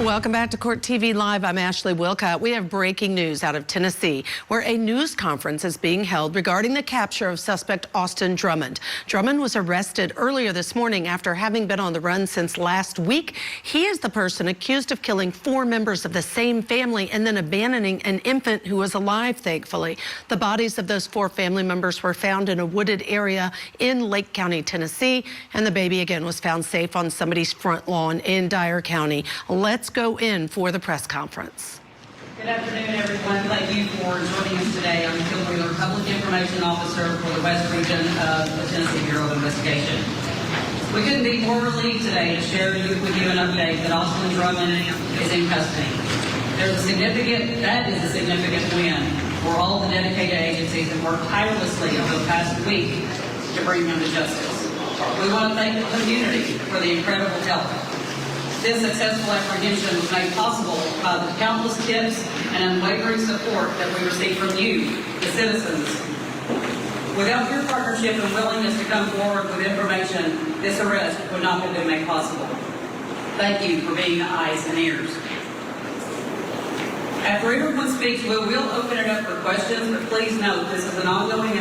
Welcome back to Court TV Live. I'm Ashley Wilcott. We have breaking news out of Tennessee, where a news conference is being held regarding the capture of suspect Austin Drummond. Drummond was arrested earlier this morning after having been on the run since last week. He is the person accused of killing 4 members of the same family and then abandoning an infant who was alive, thankfully. The bodies of those 4 family members were found in a wooded area in Lake County, Tennessee, and the baby again was found safe on somebody's front lawn in Dyer County. Let's go in for the press conference. Good afternoon, everyone. Thank you for joining us today. I'm Kim Wheeler, Public Information Officer for the West Region of the Tennessee Bureau of Investigation. We couldn't be more relieved today to share with you an update that Austin Drummond is in custody. That is a significant win for all the dedicated agencies that worked tirelessly over the past week to bring him to justice. We want to thank the community for the incredible help. This successful apprehension was made possible by the countless tips and unwavering support that we received from you, the citizens. Without your partnership and willingness to come forward with information, this arrest would not have been made possible. Thank you for being the eyes and ears. After everyone speaks, we will open it up for questions, but please note this is an ongoing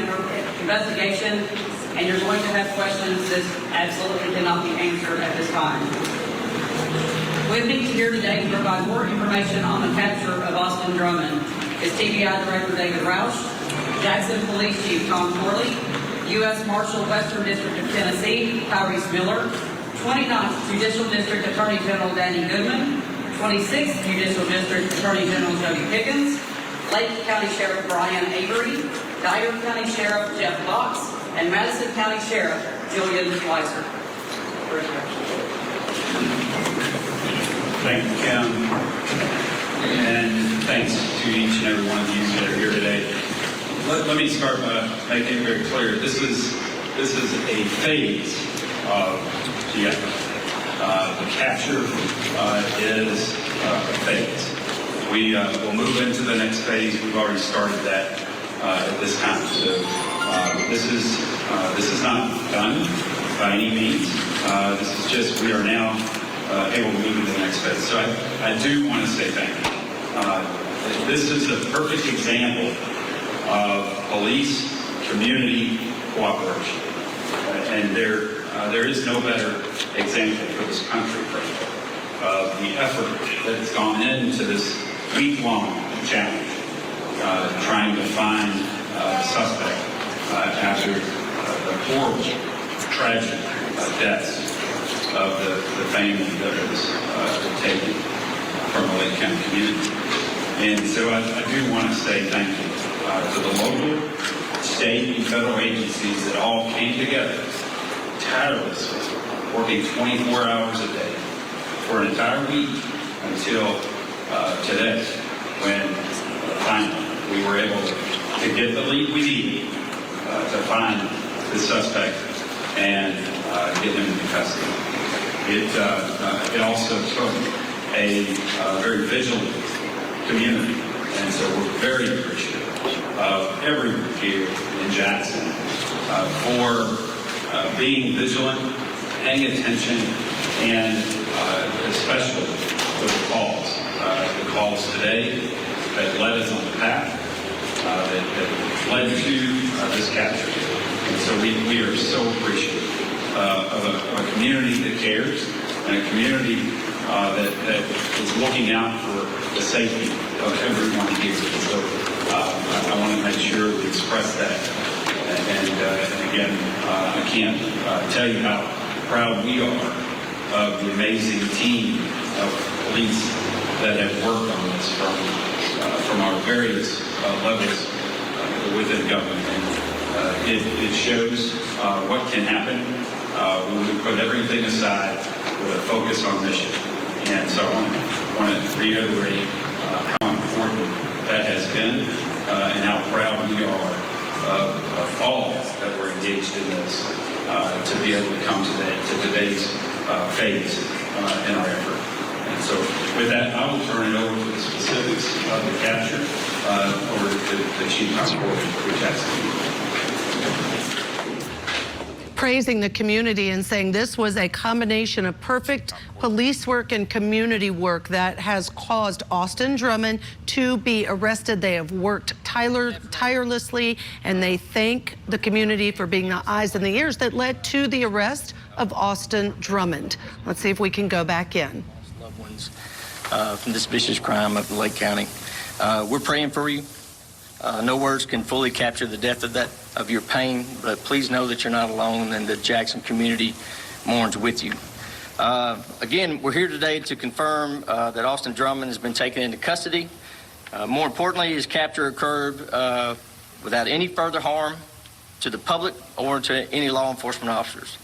investigation, and you're going to have questions that absolutely cannot be answered at this time. With me here today to provide more information on the capture of Austin Drummond is TBI Director David Roush, Jackson Police Chief Tom Corley, U.S. Marshal Western District of Tennessee Tyrese Miller, 29th Judicial District Attorney General Danny Goodman, 26th Judicial District Attorney General Jody Pickens, Lake County Sheriff Brian Avery, Dyer County Sheriff Jeff Fox, and Madison County Sheriff Julian Weiser. Thank you, Kim, and thanks to each and every one of you that are here today. Let me start by making it very clear. This is a phase of the effort. The capture is a phase. We will move into the next phase. We've already started that at this time. So this is not done by any means. This is just we are now able to move to the next phase. So I do want to say thank you. This is a perfect example of police community cooperation. And there is no better example for this country of the effort that has gone into this week-long challenge, trying to find the suspect after the horrible, tragic deaths of the family that was taken from the Lake County community. And so I do want to say thank you to the local, state, and federal agencies that all came together tirelessly, working 24 hours a day for an entire week until today, when finally we were able to get the lead we needed to find the suspect and get him into custody. It also took a very vigilant community, and so we're very appreciative of everyone here in Jackson for being vigilant, paying attention, and especially with the calls. The calls today that led us on the path, that led to this capture. And so we are so appreciative of a community that cares, and a community that is looking out for the safety of everyone here. So I want to make sure we express that. And again, I can't tell you how proud we are of the amazing team of police that have worked on this from our various levels within government. And it shows what can happen when we put everything aside with a focus on mission. And so I want to reiterate how important that has been and how proud we are of all that were engaged in this to be able to come to today's phase in our effort. And so with that, I will turn it over to the specifics of the capture over to the Chief Constable for Jackson. praising the community and saying this was a combination of perfect police work and community work that has caused Austin Drummond to be arrested. They have worked tirelessly, and they thank the community for being the eyes and the ears that led to the arrest of Austin Drummond. Let's see if we can go back in. Loved ones from this vicious crime of Lake County. We're praying for you. No words can fully capture the depth of your pain, but please know that you're not alone and the Jackson community mourns with you. Again, we're here today to confirm that Austin Drummond has been taken into custody. More importantly, his capture occurred without any further harm to the public or to any law enforcement officers.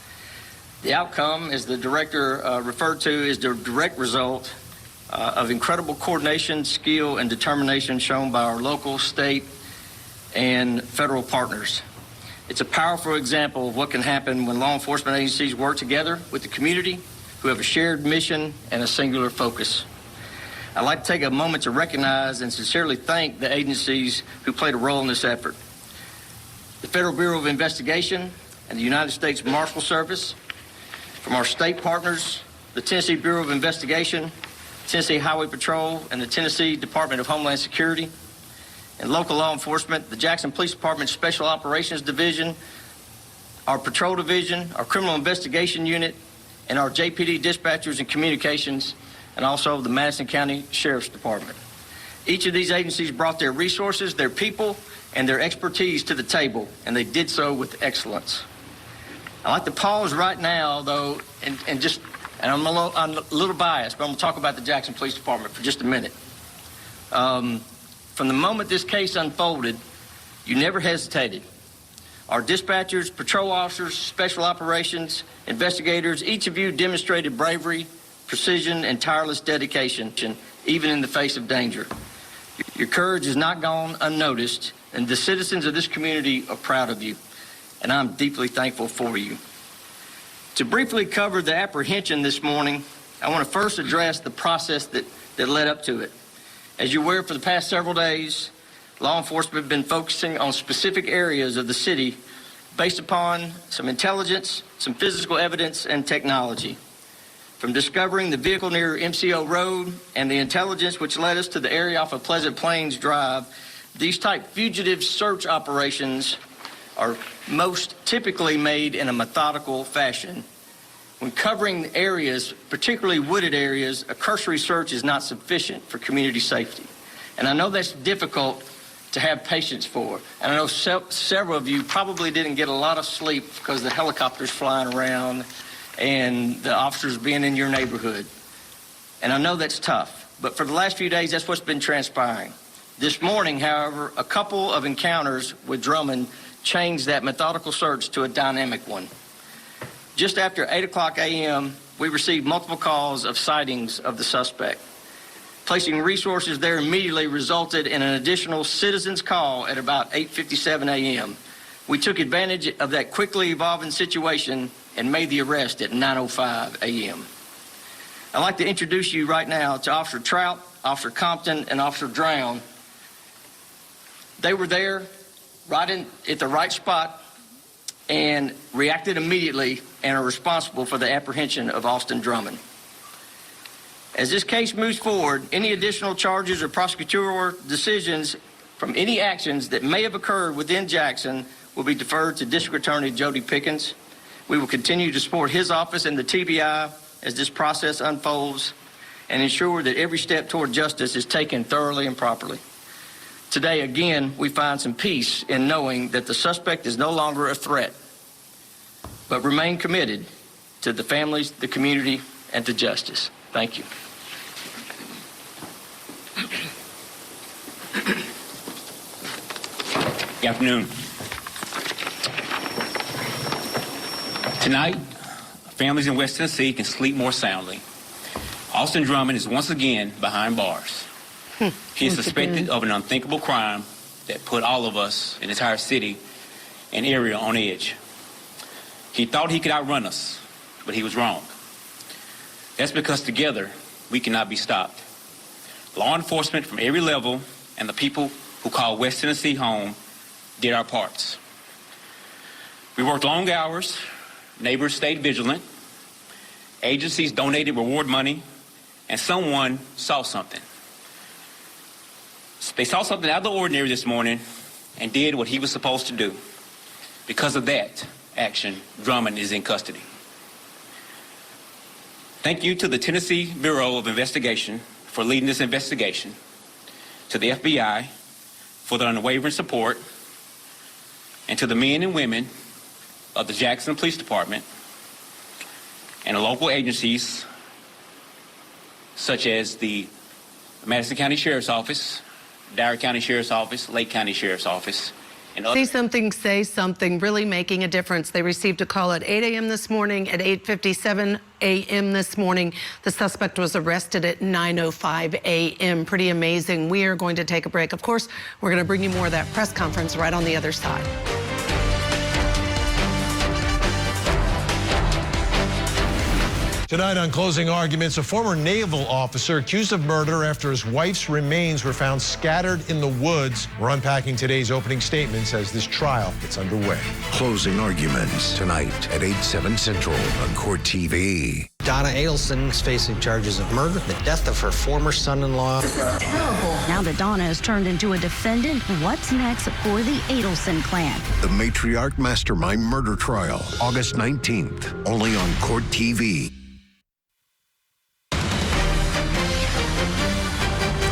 The outcome, as the director referred to, is the direct result of incredible coordination, skill, and determination shown by our local, state, and federal partners. It's a powerful example of what can happen when law enforcement agencies work together with the community who have a shared mission and a singular focus. I'd like to take a moment to recognize and sincerely thank the agencies who played a role in this effort. The Federal Bureau of Investigation and the United States Marshal Service, from our state partners, the Tennessee Bureau of Investigation, Tennessee Highway Patrol, and the Tennessee Department of Homeland Security, and local law enforcement, the Jackson Police Department Special Operations Division, our Patrol Division, our Criminal Investigation Unit, and our JPD dispatchers and communications, and also the Madison County Sheriff's Department. Each of these agencies brought their resources, their people, and their expertise to the table, and they did so with excellence. I'd like to pause right now, though, and I'm a little biased, but I'm going to talk about the Jackson Police Department for just a minute. From the moment this case unfolded, you never hesitated. Our dispatchers, patrol officers, special operations, investigators, each of you demonstrated bravery, precision, and tireless dedication, even in the face of danger. Your courage has not gone unnoticed, and the citizens of this community are proud of you, and I'm deeply thankful for you. To briefly cover the apprehension this morning, I want to first address the process that led up to it. As you're aware, for the past several days, law enforcement have been focusing on specific areas of the city based upon some intelligence, some physical evidence, and technology. From discovering the vehicle near MCO Road and the intelligence which led us to the area off of Pleasant Plains Drive, these type fugitive search operations are most typically made in a methodical fashion. When covering areas, particularly wooded areas, a cursory search is not sufficient for community safety. And I know that's difficult to have patience for. And I know several of you probably didn't get a lot of sleep because the helicopters flying around and the officers being in your neighborhood. And I know that's tough. But for the last few days, that's what's been transpiring. This morning, however, a couple of encounters with Drummond changed that methodical search to a dynamic one. Just after 8:00 a.m., we received multiple calls of sightings of the suspect. Placing resources there immediately resulted in an additional citizen's call at about 8:57 a.m. We took advantage of that quickly evolving situation and made the arrest at 9:05 a.m. I'd like to introduce you right now to Officer Trout, Officer Compton, and Officer Drown. They were there right at the right spot and reacted immediately and are responsible for the apprehension of Austin Drummond. As this case moves forward, any additional charges or prosecutorial decisions from any actions that may have occurred within Jackson will be deferred to District Attorney Jody Pickens. We will continue to support his office and the TBI as this process unfolds and ensure that every step toward justice is taken thoroughly and properly. Today, again, we find some peace in knowing that the suspect is no longer a threat, but remain committed to the families, the community, and to justice. Thank you. Good afternoon. Tonight, families in West Tennessee can sleep more soundly. Austin Drummond is once again behind bars. He is suspected of an unthinkable crime that put all of us, an entire city and area, on edge. He thought he could outrun us, but he was wrong. That's because together we cannot be stopped. Law enforcement from every level and the people who call West Tennessee home did our parts. We worked long hours, neighbors stayed vigilant, agencies donated reward money, and someone saw something. They saw something out of the ordinary this morning and did what he was supposed to do. Because of that action, Drummond is in custody. Thank you to the Tennessee Bureau of Investigation for leading this investigation, to the FBI for their unwavering support, and to the men and women of the Jackson Police Department and the local agencies such as the Madison County Sheriff's Office, Dyer County Sheriff's Office, Lake County Sheriff's Office, and other. See something, say something, really making a difference. They received a call at 8 a.m. this morning. At 8:57 a.m. this morning, the suspect was arrested at 9:05 a.m. Pretty amazing. We are going to take a break. Of course, we're going to bring you more of that press conference right on the other side. Tonight on Closing Arguments, a former naval officer accused of murder after his wife's remains were found scattered in the woods. We're unpacking today's opening statements as this trial gets underway. Closing Arguments tonight at 8/7 Central on Court TV. Donna Adelson is facing charges of murder, the death of her former son-in-law. Terrible. Now that Donna has turned into a defendant, what's next for the Adelson clan? The Matriarch Mastermind Murder Trial, August 19th, only on Court TV.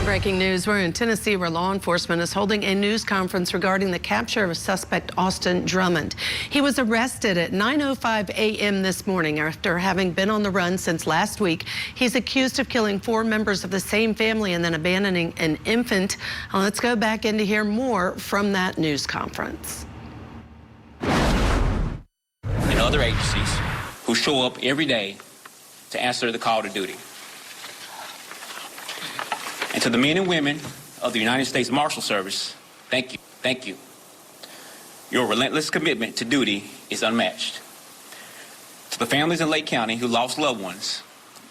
Breaking news, we're in Tennessee where law enforcement is holding a news conference regarding the capture of suspect Austin Drummond. He was arrested at 9:05 a.m. this morning after having been on the run since last week. He's accused of killing 4 members of the same family and then abandoning an infant. Let's go back in to hear more from that news conference. And other agencies who show up every day to answer the call to duty. And to the men and women of the United States Marshal Service, thank you, thank you. Your relentless commitment to duty is unmatched. To the families in Lake County who lost loved ones,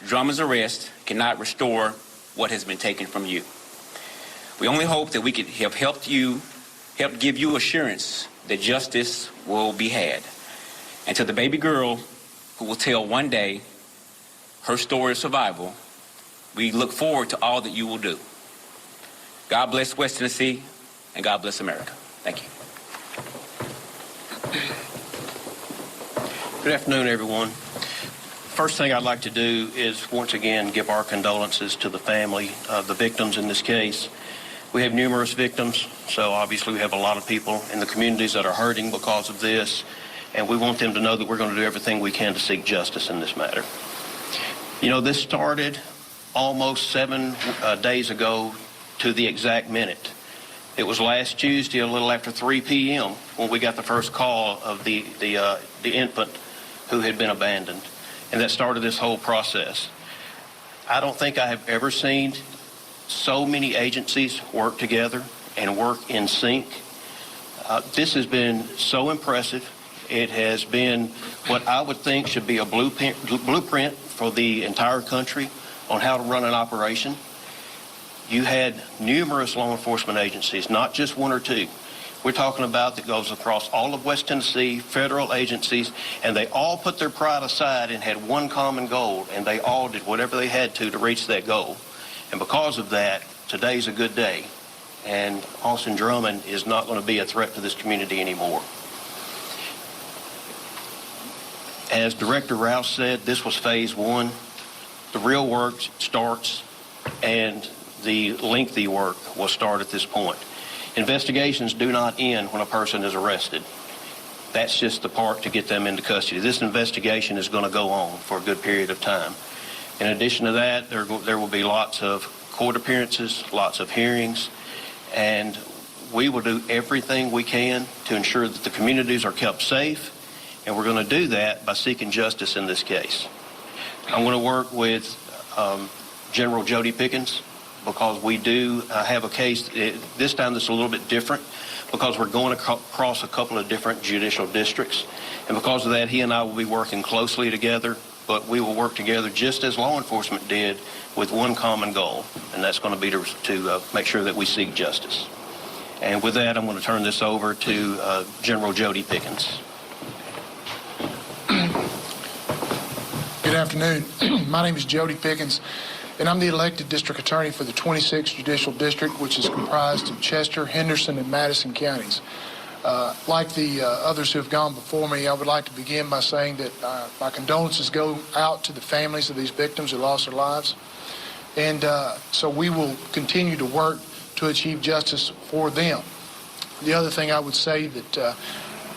Drummond's arrest cannot restore what has been taken from you. We only hope that we could have helped give you assurance that justice will be had. And to the baby girl who will tell one day her story of survival, we look forward to all that you will do. God bless West Tennessee, and God bless America. Thank you. Good afternoon, everyone. First thing I'd like to do is once again give our condolences to the family of the victims in this case. We have numerous victims, so obviously we have a lot of people in the communities that are hurting because of this, and we want them to know that we're going to do everything we can to seek justice in this matter. You know, this started almost 7 days ago to the exact minute. It was last Tuesday, a little after 3 p.m., when we got the first call of the infant who had been abandoned, and that started this whole process. I don't think I have ever seen so many agencies work together and work in sync. This has been so impressive. It has been what I would think should be a blueprint for the entire country on how to run an operation. You had numerous law enforcement agencies, not just 1 or 2. We're talking about that goes across all of West Tennessee, federal agencies, and they all put their pride aside and had one common goal, and they all did whatever they had to reach that goal. And because of that, today's a good day, and Austin Drummond is not going to be a threat to this community anymore. As Director Rouse said, this was phase 1. The real work starts, and the lengthy work will start at this point. Investigations do not end when a person is arrested. That's just the part to get them into custody. This investigation is going to go on for a good period of time. In addition to that, there will be lots of court appearances, lots of hearings, and we will do everything we can to ensure that the communities are kept safe, and we're going to do that by seeking justice in this case. I'm going to work with General Jody Pickens because we do have a case. This time that's a little bit different because we're going across a couple of different judicial districts. And because of that, he and I will be working closely together, but we will work together just as law enforcement did with one common goal, and that's going to be to make sure that we seek justice. And with that, I'm going to turn this over to General Jody Pickens. Good afternoon. My name is Jody Pickens, and I'm the elected district attorney for the 26th Judicial District, which is comprised of Chester, Henderson, and Madison counties. Like the others who have gone before me, I would like to begin by saying that my condolences go out to the families of these victims who lost their lives. And so we will continue to work to achieve justice for them. The other thing I would say that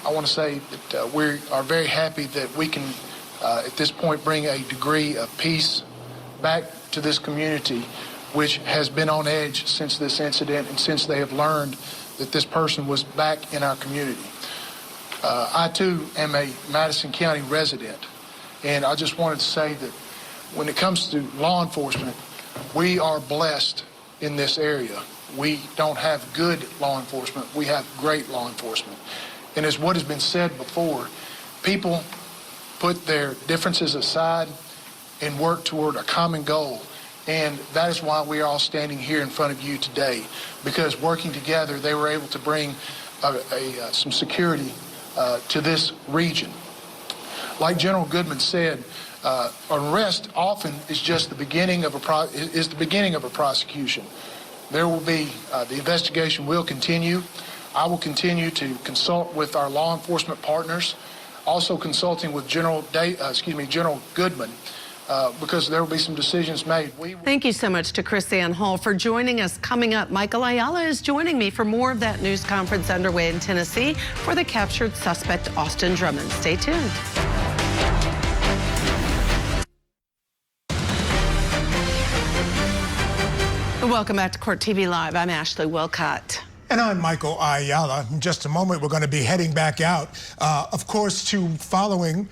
I want to say that we are very happy that we can, at this point, bring a degree of peace back to this community, which has been on edge since this incident and since they have learned that this person was back in our community. I, too, am a Madison County resident, and I just wanted to say that when it comes to law enforcement, we are blessed in this area. We don't have good law enforcement. We have great law enforcement. And as what has been said before, people put their differences aside and work toward a common goal. And that is why we are all standing here in front of you today, because working together, they were able to bring some security to this region. Like General Goodman said, arrest often is just the beginning of a prosecution. There will be the investigation will continue. I will continue to consult with our law enforcement partners, also consulting with General Goodman, because there will be some decisions made. Thank you so much to Chris Ann Hall for joining us. Coming up, Michael Ayala is joining me for more of that news conference underway in Tennessee for the captured suspect, Austin Drummond. Stay tuned. Welcome back to Court TV Live. I'm Ashley Wilcott. And I'm Michael Ayala. In just a moment, we're going to be heading back out, of course, to following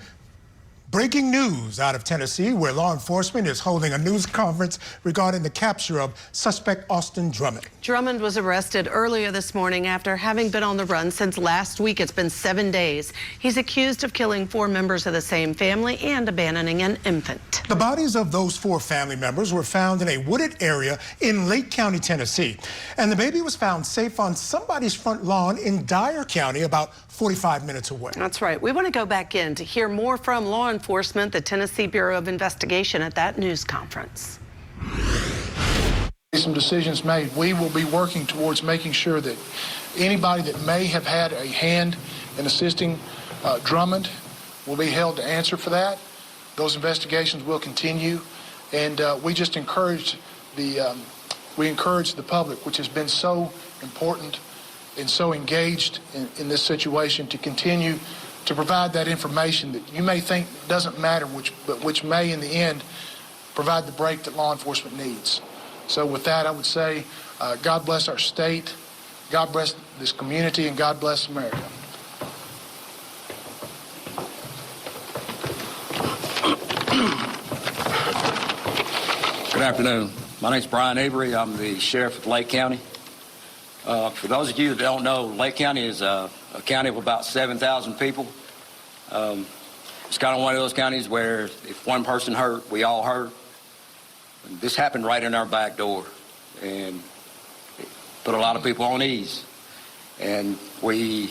breaking news out of Tennessee, where law enforcement is holding a news conference regarding the capture of suspect Austin Drummond. Drummond was arrested earlier this morning after having been on the run since last week. It's been 7 days. He's accused of killing 4 members of the same family and abandoning an infant. The bodies of those 4 family members were found in a wooded area in Lake County, Tennessee. And the baby was found safe on somebody's front lawn in Dyer County, about 45 minutes away. That's right. We want to go back in to hear more from law enforcement, the Tennessee Bureau of Investigation, at that news conference. Some decisions made. We will be working towards making sure that anybody that may have had a hand in assisting Drummond will be held to answer for that. Those investigations will continue, and we just encourage the public, which has been so important and so engaged in this situation, to continue to provide that information that you may think doesn't matter, but which may in the end provide the break that law enforcement needs. So with that, I would say God bless our state, God bless this community, and God bless America. Good afternoon. My name's Brian Avery. I'm the sheriff of Lake County. For those of you that don't know, Lake County is a county of about 7,000 people. It's kind of one of those counties where if one person hurt, we all hurt. This happened right in our back door, and it put a lot of people on ease. And we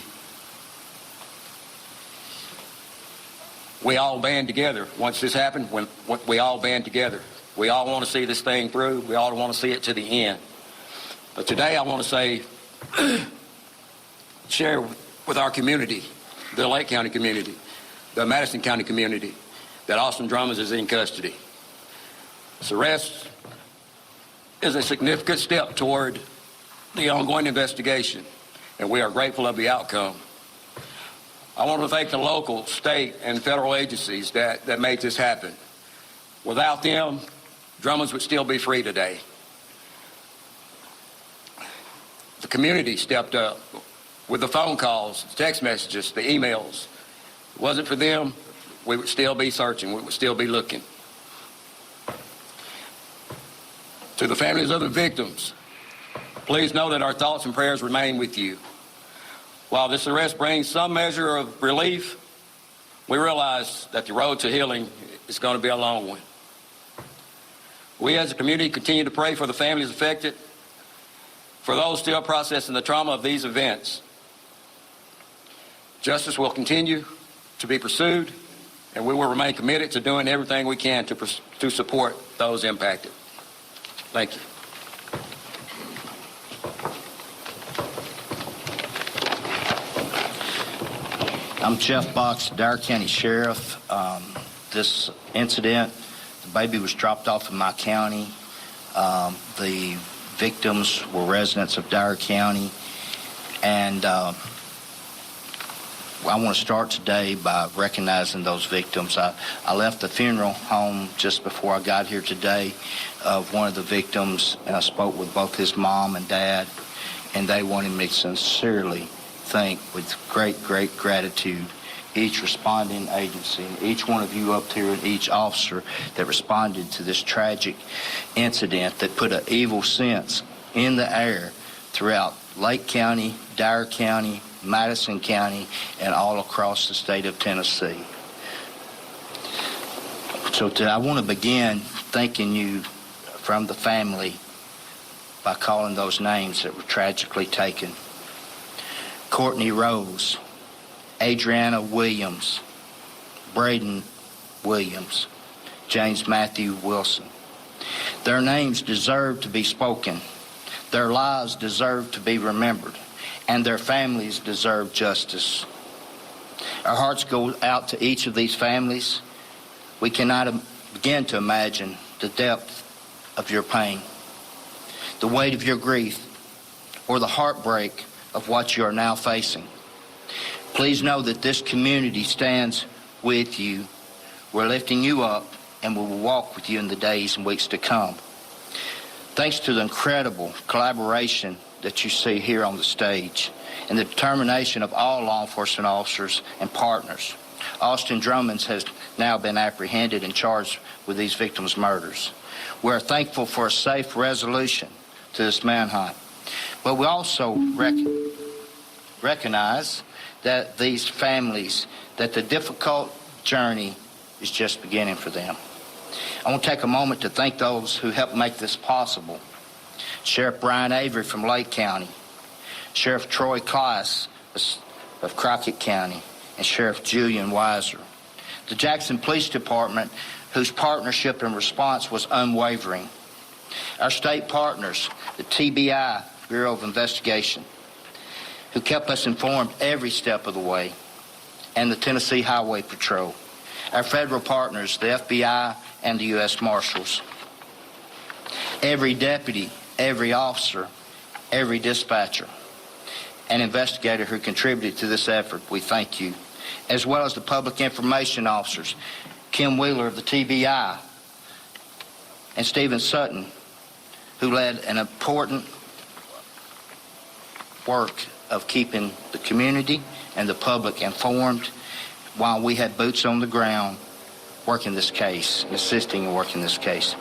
all band together. Once this happened, we all band together. We all want to see this thing through. We all want to see it to the end. But today I want to say, share with our community, the Lake County community, the Madison County community, that Austin Drummond is in custody. This arrest is a significant step toward the ongoing investigation, and we are grateful of the outcome. I want to thank the local, state, and federal agencies that made this happen. Without them, Drummonds would still be free today. The community stepped up with the phone calls, the text messages, the emails. If it wasn't for them, we would still be searching. We would still be looking. To the families of the victims, please know that our thoughts and prayers remain with you. While this arrest brings some measure of relief, we realize that the road to healing is going to be a long one. We as a community continue to pray for the families affected, for those still processing the trauma of these events. Justice will continue to be pursued, and we will remain committed to doing everything we can to support those impacted. Thank you. I'm Jeff Box, Dare County Sheriff. This incident, the baby was dropped off in my county. The victims were residents of Dare County. And I want to start today by recognizing those victims. I left the funeral home just before I got here today of one of the victims, and I spoke with both his mom and dad, and they wanted me to sincerely thank with great, great gratitude each responding agency, each one of you up here, and each officer that responded to this tragic incident that put an evil sense in the air throughout Lake County, Dare County, Madison County, and all across the state of Tennessee. So I want to begin thanking you from the family by calling those names that were tragically taken. Courtney Rose, Adriana Williams, Braden Williams, James Matthew Wilson. Their names deserve to be spoken. Their lives deserve to be remembered, and their families deserve justice. Our hearts go out to each of these families. We cannot begin to imagine the depth of your pain, the weight of your grief, or the heartbreak of what you are now facing. Please know that this community stands with you. We're lifting you up, and we will walk with you in the days and weeks to come. Thanks to the incredible collaboration that you see here on the stage and the determination of all law enforcement officers and partners, Austin Drummond has now been apprehended and charged with these victims' murders. We are thankful for a safe resolution to this manhunt, but we also recognize that these families, that the difficult journey is just beginning for them. I want to take a moment to thank those who helped make this possible. Sheriff Brian Avery from Lake County, Sheriff Troy Klass of Crockett County, and Sheriff Julian Weiser. The Jackson Police Department, whose partnership and response was unwavering. Our state partners, the TBI, Bureau of Investigation, who kept us informed every step of the way, and the Tennessee Highway Patrol. Our federal partners, the FBI and the U.S. Marshals. Every deputy, every officer, every dispatcher, and investigator who contributed to this effort, we thank you, as well as the public information officers, Kim Wheeler of the TBI, and Stephen Sutton, who led an important work of keeping the community and the public informed while we had boots on the ground working this case, assisting and working this case.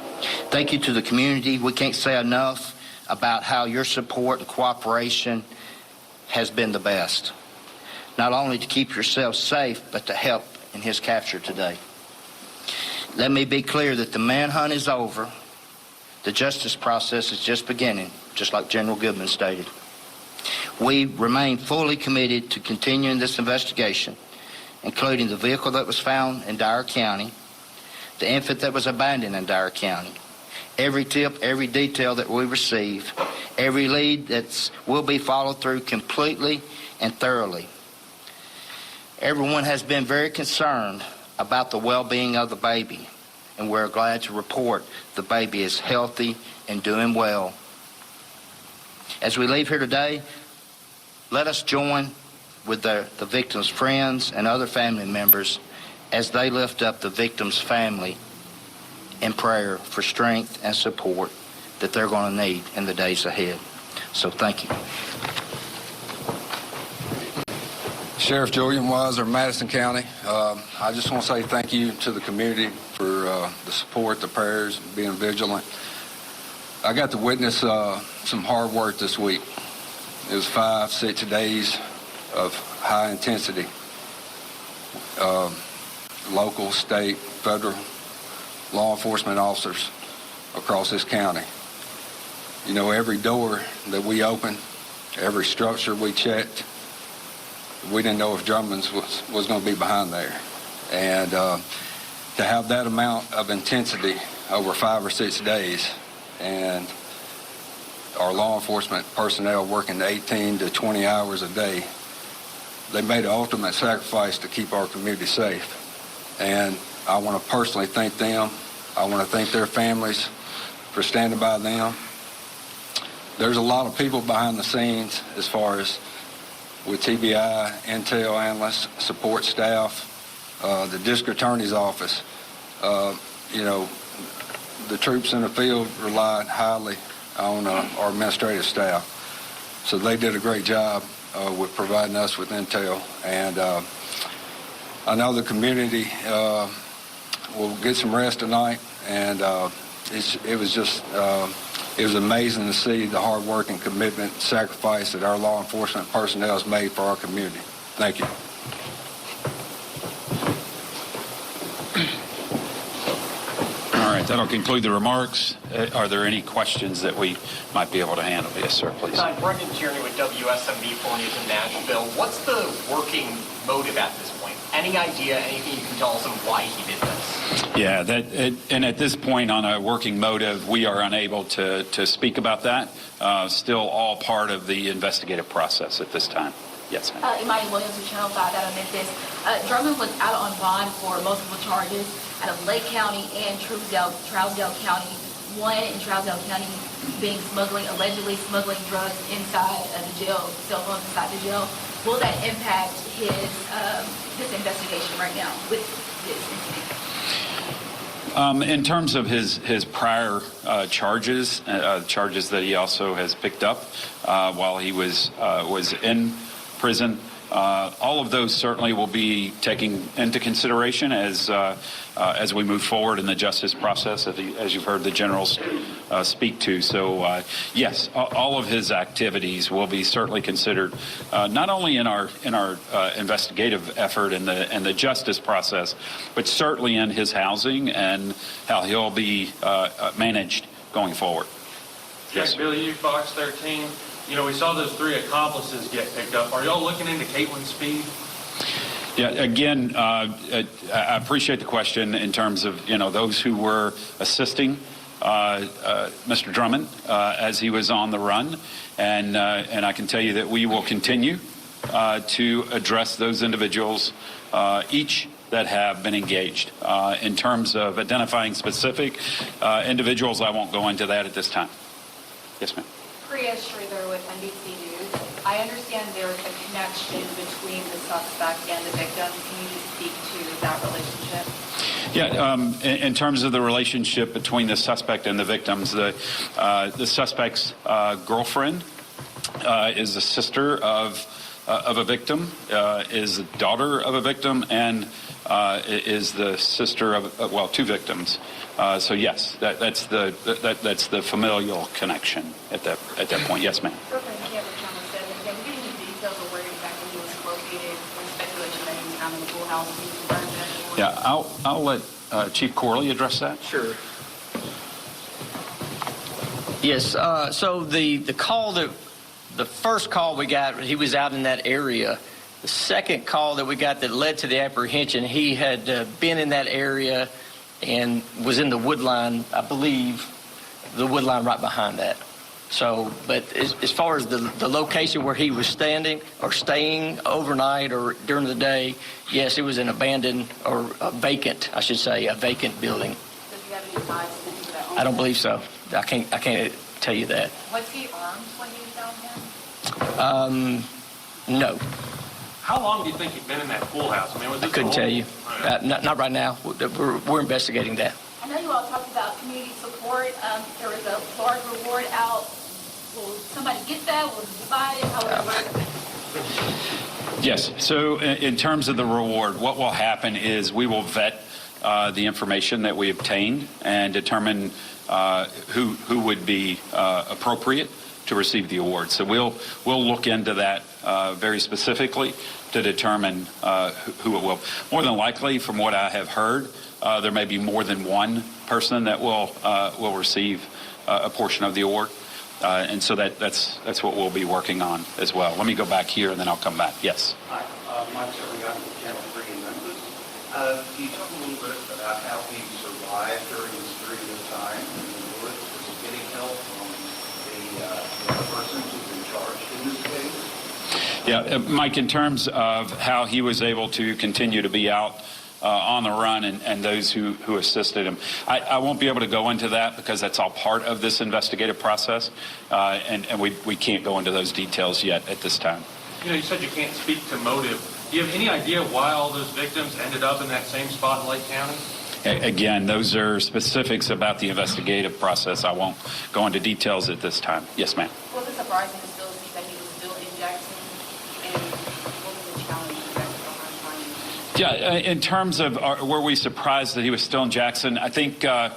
Thank you to the community. We can't say enough about how your support and cooperation has been the best, not only to keep yourself safe, but to help in his capture today. Let me be clear that the manhunt is over. The justice process is just beginning, just like General Goodman stated. We remain fully committed to continuing this investigation, including the vehicle that was found in Dare County, the infant that was abandoned in Dare County, every tip, every detail that we receive, every lead that will be followed through completely and thoroughly. Everyone has been very concerned about the well-being of the baby, and we're glad to report the baby is healthy and doing well. As we leave here today, let us join with the victim's friends and other family members as they lift up the victim's family in prayer for strength and support that they're going to need in the days ahead. So thank you. Sheriff Julian Weiser, Madison County. I just want to say thank you to the community for the support, the prayers, being vigilant. I got to witness some hard work this week. It was 5-6 days of high intensity. Local, state, federal law enforcement officers across this county. You know, every door that we opened, every structure we checked, we didn't know if Drummond's was going to be behind there. And to have that amount of intensity over 5 or 6 days, and our law enforcement personnel working 18 to 20 hours a day, they made an ultimate sacrifice to keep our community safe. And I want to personally thank them. I want to thank their families for standing by them. There's a lot of people behind the scenes as far as with TBI, intel analysts, support staff, the district attorney's office. You know, the troops in the field relied highly on our administrative staff. So they did a great job with providing us with intel. And I know the community will get some rest tonight. And it was amazing to see the hard work and commitment and sacrifice that our law enforcement personnel has made for our community. Thank you. All right, that'll conclude the remarks. Are there any questions that we might be able to handle? Yes, sir, please. Hi, Brendan Tierney with WSMV 4 News in Nashville. What's the working motive at this point? Any idea, anything you can tell us on why he did this? Yeah, and at this point on a working motive, we are unable to speak about that. Still all part of the investigative process at this time. Yes, ma'am. Imani Williams with Channel 5 out of Memphis. Drummond was out on bond for multiple charges out of Lake County and Trousdale County. One in Trousdale County being allegedly smuggling drugs inside of the jail, cell phones inside the jail. Will that impact his investigation right now with this incident? In terms of his prior charges that he also has picked up while he was in prison, all of those certainly will be taken into consideration as we move forward in the justice process, as you've heard the generals speak to. So yes, all of his activities will be certainly considered, not only in our investigative effort and the justice process, but certainly in his housing and how he'll be managed going forward. Yes, Billy, you Fox 13. You know, we saw those 3 accomplices get picked up. Are y'all looking into Caitlin Speed? Yeah, again, I appreciate the question in terms of, you know, those who were assisting Mr. Drummond as he was on the run. And I can tell you that we will continue to address those individuals, each that have been engaged. In terms of identifying specific individuals, I won't go into that at this time. Yes, ma'am. Priya Sridhar with NBC News. I understand there's a connection between the suspect and the victim. Can you just speak to that relationship? Yeah, in terms of the relationship between the suspect and the victims, the suspect's girlfriend is the sister of a victim, is the daughter of a victim, and is the sister of 2 victims. So yes, that's the familial connection at that point. Yes, ma'am. Yeah, I'll let Chief Corley address that. Sure. Yes. So the first call we got, he was out in that area. The second call that we got that led to the apprehension, he had been in that area and was in the wood line, I believe, the wood line right behind that. So, but as far as the location where he was standing or staying overnight or during the day, yes, it was an abandoned or a vacant, I should say, a vacant building. Does he have any ties to that? I don't believe so. I can't tell you that. Was he armed when he was down there? No. How long do you think he'd been in that pool house? I mean, was this I couldn't tell you. Not right now. We're investigating that. I know you all talked about community support. There was a large reward out. Will somebody get that? Will it divide it? How will it work? Yes. So in terms of the reward, what will happen is we will vet the information that we obtained and determine who would be appropriate to receive the award. So we'll look into that very specifically to determine who it will. More than likely, from what I have heard, there may be more than one person that will receive a portion of the award. And so that's what we'll be working on as well. Let me go back here and then I'll come back. Yes. Hi, Mike Shelley, Channel 3 in Memphis. Can you talk a little bit about how he survived during this period of time in the woods? Was he getting help from the persons who've been charged in this case? Yeah, Mike, in terms of how he was able to continue to be out on the run and those who assisted him, I won't be able to go into that because that's all part of this investigative process, and we can't go into those details yet at this time. You know, you said you can't speak to motive. Do you have any idea why all those victims ended up in that same spot in Lake County? Again, those are specifics about the investigative process. I won't go into details at this time. Yes, ma'am. Was it surprising to still see that he was still in Jackson? And what was the challenge behind finding him? Yeah, in terms of were we surprised that he was still in Jackson? I think I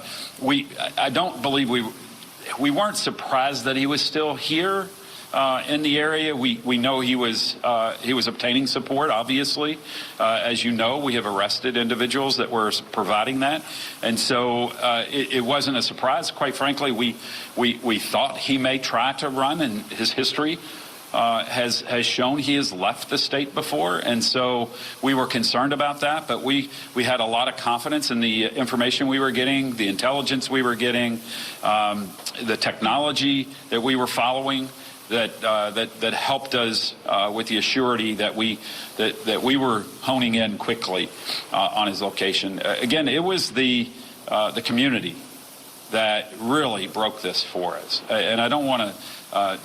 don't believe we weren't surprised that he was still here. In the area, we know he was obtaining support. Obviously, as you know, we have arrested individuals that were providing that, and so it wasn't a surprise. Quite frankly, we thought he may try to run, and his history has shown he has left the state before, and so we were concerned about that. But we had a lot of confidence in the information we were getting, the intelligence we were getting, the technology that we were following. That helped us with the assurity that we were honing in quickly on his location. Again, it was the community that really broke this for us, and I don't want to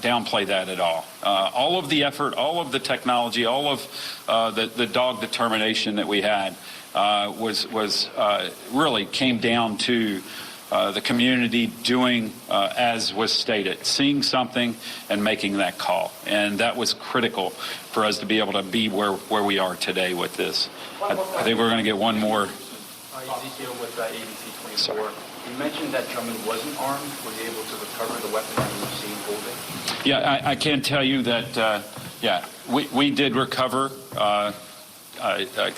downplay that at all. All of the effort, all of the technology, all of the dog determination that we had was really came down to the community doing as was stated, seeing something and making that call. And that was critical for us to be able to be where we are today with this. I think we're going to get one more. Ezekiel with ABC 24. You mentioned that Drummond wasn't armed. Were you able to recover the weapon that you were seen holding? Yeah, I can tell you that, yeah, we did recover a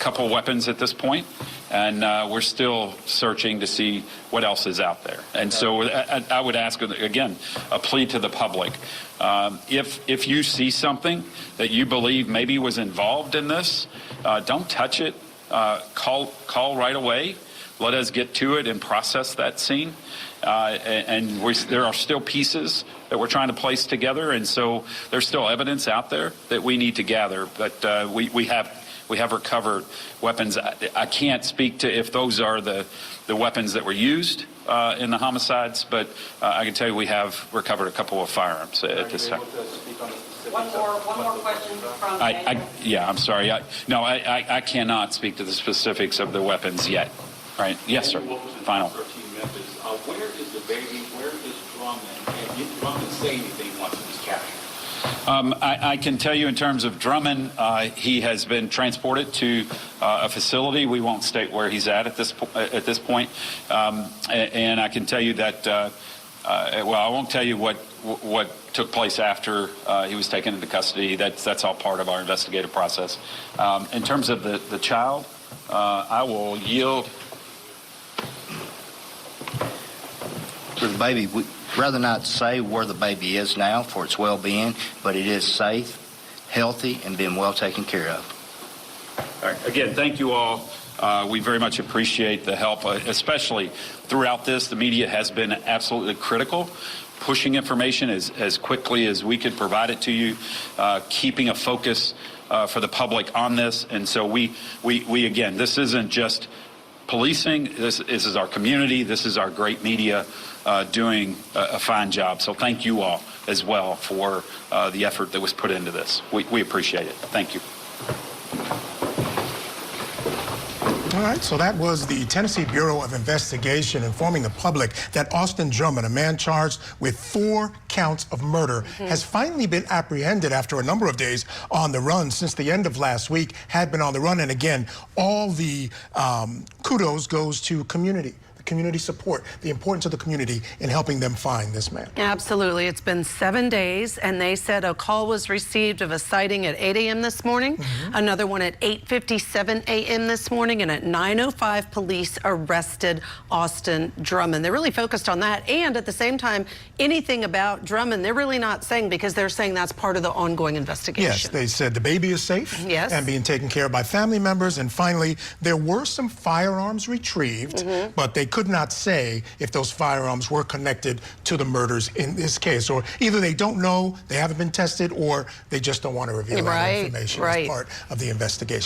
couple weapons at this point, and we're still searching to see what else is out there. And so I would ask, again, a plea to the public. If you see something that you believe maybe was involved in this, don't touch it. Call right away. Let us get to it and process that scene. And there are still pieces that we're trying to place together, and so there's still evidence out there that we need to gather. But we have recovered weapons. I can't speak to if those are the weapons that were used in the homicides, but I can tell you we have recovered a couple of firearms at this time. One more question from yeah, I'm sorry. I cannot speak to the specifics of the weapons yet. Right? Yes, sir. Final. Where is the baby? Where is Drummond? And did Drummond say anything once he was captured? I can tell you in terms of Drummond, he has been transported to a facility. We won't state where he's at this point. And I can tell you that, well, I won't tell you what took place after he was taken into custody. That's all part of our investigative process. In terms of the child, I will yield. For the baby, we'd rather not say where the baby is now for its well-being, but it is safe, healthy, and being well taken care of. All right. Again, thank you all. We very much appreciate the help, especially throughout this. The media has been absolutely critical, pushing information as quickly as we could provide it to you, keeping a focus for the public on this. And so we again, this isn't just policing. This is our community. This is our great media doing a fine job. So thank you all as well for the effort that was put into this. We appreciate it. Thank you. All right, so that was the Tennessee Bureau of Investigation informing the public that Austin Drummond, a man charged with 4 counts of murder, has finally been apprehended after a number of days on the run. Since the end of last week, had been on the run. And again, all the kudos goes to community. the community support, the importance of the community in helping them find this man. Absolutely. It's been 7 days, and they said a call was received of a sighting at 8 a.m. this morning, another one at 8:57 a.m. this morning, and at 9:05, police arrested Austin Drummond. They're really focused on that, and at the same time, anything about Drummond, they're really not saying, because they're saying that's part of the ongoing investigation. Yes, they said the baby is safe and being taken care of by family members, and finally, there were some firearms retrieved, but they could not say if those firearms were connected to the murders in this case, or either they don't know, they haven't been tested, or they just don't want to reveal that information as part of the investigation.